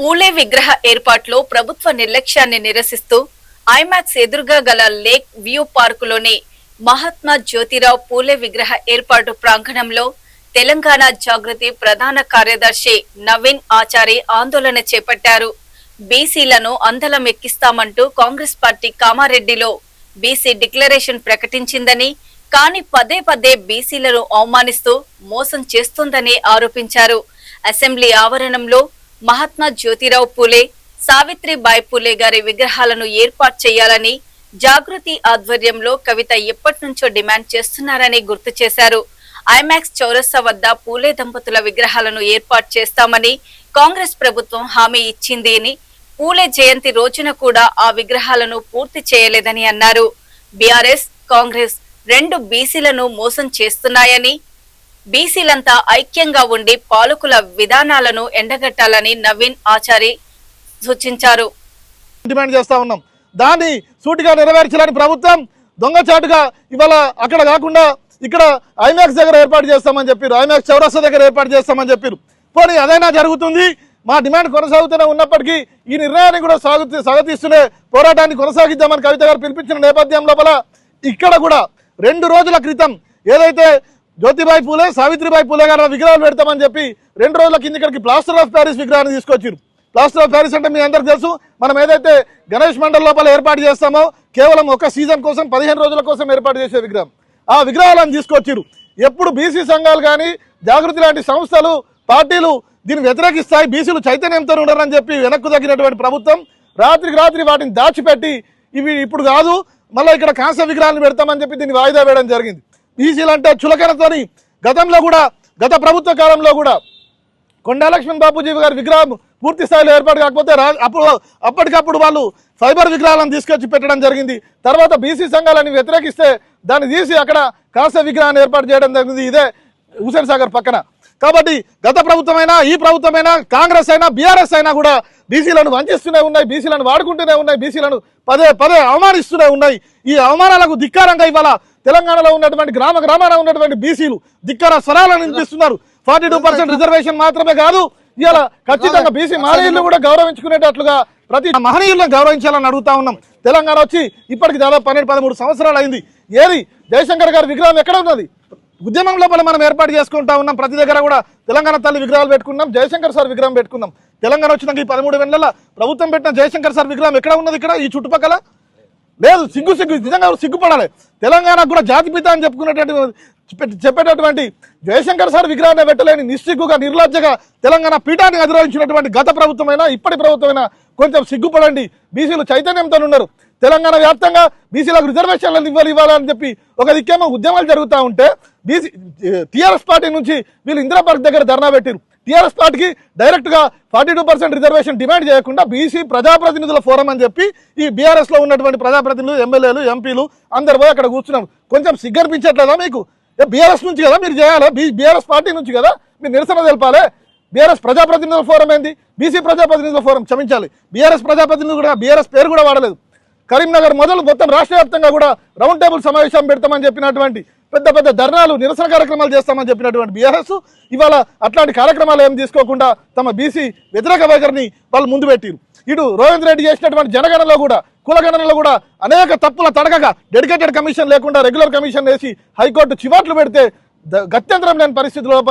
పూలే విగ్రహ ఏర్పాట్లో ప్రభుత్వ నిర్లక్ష్యాన్ని నిరసిస్తూ ఐమాక్స్ ఎదురుగా గల లేక్ వ్యూ పార్కులోని మహాత్మా జ్యోతిరావు పూలే విగ్రహ ఏర్పాటు ప్రాంగణంలో తెలంగాణ జాగృతి ప్రధాన కార్యదర్శి నవీన్ ఆచారి ఆందోళన చేపట్టారు. బీసీలను అందలం ఎక్కిస్తామంటూ కాంగ్రెస్ పార్టీ కామారెడ్డిలో బీసీ డిక్లరేషన్ ప్రకటించిందని, కానీ పదే పదే బీసీలను అవమానిస్తూ మోసం చేస్తోందని ఆరోపించారు. అసెంబ్లీ ఆవరణంలో మహాత్మా జ్యోతిరావు పూలే, సావిత్రిబాయి పూలే గారి విగ్రహాలను ఏర్పాటు చేయాలని జాగృతి ఆధ్వర్యంలో కవిత ఎప్పటి నుంచో డిమాండ్ చేస్తున్నారని గుర్తు చేశారు. ఐమాక్స్ చౌరస్తా వద్ద పూలే దంపతుల విగ్రహాలను ఏర్పాటు చేస్తామని కాంగ్రెస్ ప్రభుత్వం హామీ ఇచ్చింది అని, పూలే జయంతి రోజున కూడా ఆ విగ్రహాలను పూర్తి చేయలేదని అన్నారు. బీఆర్ఎస్, కాంగ్రెస్ రెండు బీసీలను మోసం చేస్తున్నాయని, బీసీలంతా ఐక్యంగా ఉండి పాలకుల విధానాలను ఎండగట్టాలని నవీన్ ఆచారి సూచించారు. డిమాండ్ చేస్తా ఉన్నాం. దాన్ని సూటిగా నెరవేర్చాలని ప్రభుత్వం దొంగచాటుగా ఇవాళ అక్కడ కాకుండా ఇక్కడ ఐమాక్స్ దగ్గర ఏర్పాటు చేస్తామని చెప్పారు, ఐమాక్స్ చౌరస్తా దగ్గర ఏర్పాటు చేస్తామని చెప్పారు. పోనీ అదైనా జరుగుతుంది. మా డిమాండ్ కొనసాగుతూనే ఉన్నప్పటికీ ఈ నిర్ణయాన్ని కూడా స్వాగతిస్తూనే పోరాటాన్ని కొనసాగిద్దామని కవిత గారు పిలిపించిన నేపథ్యం లోపల ఇక్కడ కూడా 2 రోజుల క్రితం ఏదైతే జ్యోతిబాయి పూలే, సావిత్రిబాయి పూలే గారి విగ్రహాలు పెడతామని చెప్పి 2 రోజుల కింద ఇక్కడికి ప్లాస్టర్ ఆఫ్ ప్యారిస్ విగ్రహాన్ని తీసుకొచ్చారు. ప్లాస్టర్ ఆఫ్ ప్యారిస్ అంటే మీ అందరికి తెలుసు, మనం ఏదైతే గణేష్ మండల్ లోపల ఏర్పాటు చేస్తామో కేవలం ఒక సీజన్ కోసం 15 రోజుల కోసం ఏర్పాటు చేసే విగ్రహం, ఆ విగ్రహాలను తీసుకొచ్చారు. ఎప్పుడు బీసీ సంఘాలు కానీ జాగృతి లాంటి సంస్థలు, పార్టీలు దీన్ని వ్యతిరేకిస్తాయి, బీసీలు చైతన్యంతో ఉండరని చెప్పి వెనక్కు తగ్గినటువంటి ప్రభుత్వం రాత్రికి రాత్రి వాటిని దాచిపెట్టి ఇవి ఇప్పుడు కాదు మళ్ళీ ఇక్కడ కాంస్య విగ్రహాలను పెడతామని చెప్పి దీన్ని వాయిదా వేయడం జరిగింది. బీసీలు అంటే చులకనతోని గతంలో కూడా, గత ప్రభుత్వ కాలంలో కూడా కొండా లక్ష్మణ్ బాపూజీ గారి విగ్రహం పూర్తి స్థాయిలో ఏర్పాటు కాకపోతే అప్పటికప్పుడు వాళ్ళు ఫైబర్ విగ్రహాలను తీసుకొచ్చి పెట్టడం జరిగింది. తర్వాత బీసీ సంఘాలని వ్యతిరేకిస్తే దాన్ని తీసి అక్కడ కాంస్య విగ్రహాన్ని ఏర్పాటు చేయడం జరిగింది, ఇదే హుసేన్ సాగర్ పక్కన. కాబట్టి గత ప్రభుత్వమైనా, ఈ ప్రభుత్వమైనా, కాంగ్రెస్ అయినా, బీఆర్ఎస్ అయినా కూడా బీసీలను వంచిస్తూనే ఉన్నాయి, బీసీలను వాడుకుంటూనే ఉన్నాయి, బీసీలను పదే పదే అవమానిస్తూనే ఉన్నాయి. ఈ అవమానాలకు ధిక్కారంగా ఇవాళ తెలంగాణలో ఉన్నటువంటి గ్రామాన ఉన్నటువంటి బీసీలు ధిక్కార స్వరాలను వినిపిస్తున్నారు. 42% రిజర్వేషన్ మాత్రమే కాదు, ఇవాళ ఖచ్చితంగా బీసీ మహనీయులను కూడా గౌరవించుకునేటట్లుగా ప్రతి మహనీయులను గౌరవించాలని అడుగుతా ఉన్నాం. తెలంగాణ వచ్చి ఇప్పటికి దాదాపు 12-13 సంవత్సరాలు అయింది. ఏది జయశంకర్ గారి విగ్రహం ఎక్కడ ఉన్నది? ఉద్యమం లోపల మనం ఏర్పాటు చేసుకుంటా ఉన్నాం. ప్రతి దగ్గర కూడా తెలంగాణ తల్లి విగ్రహాలు పెట్టుకున్నాం, జయశంకర్ సార్ విగ్రహం పెట్టుకున్నాం. తెలంగాణ వచ్చినాక ఈ 13 ఏళ్ల ప్రభుత్వం పెట్టిన జయశంకర్ సార్ విగ్రహం ఎక్కడ ఉన్నది? ఇక్కడ ఈ చుట్టుపక్కల లేదు. సిగ్గు నిజంగా సిగ్గుపడాలి. తెలంగాణకు కూడా జాతిపిత అని చెప్పేటటువంటి జయశంకర్ సార్ విగ్రహాన్ని పెట్టలేని నిస్సిగ్గుగా, నిర్లజ్జగా తెలంగాణ పీఠాన్ని అధిరోహించినటువంటి గత ప్రభుత్వమైనా, ఇప్పటి ప్రభుత్వమైనా కొంచెం సిగ్గుపడండి. బీసీలు చైతన్యంతో ఉన్నారు. తెలంగాణ వ్యాప్తంగా బీసీలకు రిజర్వేషన్లను ఇవ్వాలని చెప్పి ఒక దిక్కేమో ఉద్యమాలు జరుగుతూ ఉంటే బీసీ టీఆర్ఎస్ పార్టీ నుంచి వీళ్ళు ఇందిరా పార్క్ దగ్గర ధర్నా పెట్టారు. టీఆర్ఎస్ పార్టీకి డైరెక్ట్గా 42% రిజర్వేషన్ డిమాండ్ చేయకుండా బీసీ ప్రజాప్రతినిధుల ఫోరం అని చెప్పి ఈ బీఆర్ఎస్లో ఉన్నటువంటి ప్రజాప్రతినిధులు, ఎమ్మెల్యేలు, ఎంపీలు అందరు పోయి అక్కడ కూర్చున్నారు. కొంచెం సిగ్గనిపించట్లేదా మీకు? బీఆర్ఎస్ నుంచి కదా మీరు చేయాలి, బీఆర్ఎస్ పార్టీ నుంచి కదా మీరు నిరసన తెలపాలి. బీఆర్ఎస్ ప్రజాప్రతినిధుల ఫోరం ఏంది? బీసీ ప్రజాప్రతినిధుల ఫోరం, క్షమించాలి. బీఆర్ఎస్ ప్రజాప్రతినిధులు కూడా బీఆర్ఎస్ పేరు కూడా వాడలేదు. కరీంనగర్ మొదలు మొత్తం రాష్ట్ర వ్యాప్తంగా కూడా రౌండ్ టేబుల్ సమావేశం పెడతామని చెప్పినటువంటి పెద్ద ధర్నాలు, నిరసన కార్యక్రమాలు చేస్తామని చెప్పినటువంటి బీఆర్ఎస్ ఇవాళ అట్లాంటి కార్యక్రమాలు ఏం తీసుకోకుండా తమ బీసీ వ్యతిరేక వైఖరిని వాళ్ళు ముందు పెట్టిరు. ఇటు రోహిందర్ రెడ్డి చేసినటువంటి జనగణనలో కూడా, కులగణనలో కూడా అనేక తప్పుల తడకగా డెడికేటెడ్ కమిషన్ లేకుండా రెగ్యులర్ కమిషన్ వేసి హైకోర్టు చివాట్లు పెడితే గత్యంతరం లేని పరిస్థితుల